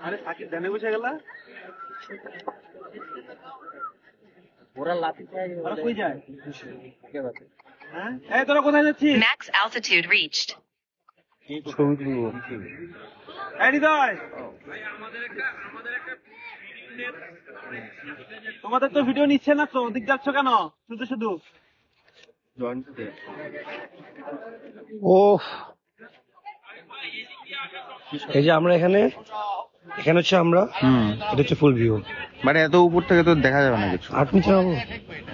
আরে সাকিব জানে বসে গেল ওরা লাঠি চাই ওরা কই যায় হ্যাঁ এই তোরা কোথায় যাচ্ছিস Max altitude reached. এই হৃদয় তোমাদের তো ভিডিও নিচ্ছে না তো ওদিক যাচ্ছ কেন শুধু শুধু ও এই যে আমরা এখানে হচ্ছে আমরা এটা হচ্ছে ফুল ভিউ মানে এত উপর থেকে তো দেখা যাবে না কিছু। আর নিচে যাবো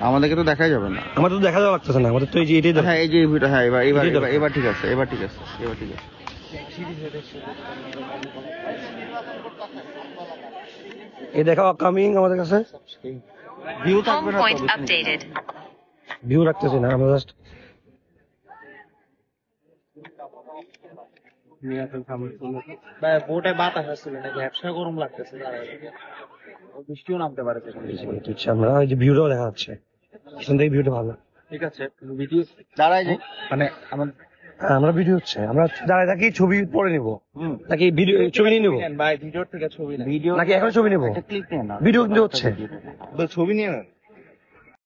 আমাদেরকে তো দেখাই যাবে না। আমাদের তো দেখা যাওয়া লাগতেছে না, আমাদের তো এই যে এটাই হ্যাঁ এই যে ভিডিও। হ্যাঁ এবার এবার এবার ঠিক আছে, এবার ঠিক আছে, এবার ঠিক আছে। এই দেখা কামিং আমাদের কাছে ভিউ Home থাকবে না, point updated. ভিউ রাখতেছি না আমরা জাস্ট বোটে বাতাস আসছিল না, ব্যবসা গরম লাগতেছে, বৃষ্টিও নামতে পারে। আমরা এই যে ভিউটাও দেখা যাচ্ছে, এখান থেকে ভিউটা ভালো। ঠিক আছে ভিডিও দাঁড়াই যে মানে আমরা ভিডিও হচ্ছে, আমরা দাঁড়ায় থাকি, ছবি পরে নিব নাকি ভিডিও ছবি নিয়ে নিবো ভাই ভিডিওর থেকে ছবি না, ভিডিও নাকি এখন ছবি নিবো? ক্লিক নিয়ে না, ভিডিও কিন্তু হচ্ছে, ছবি নিয়ে না।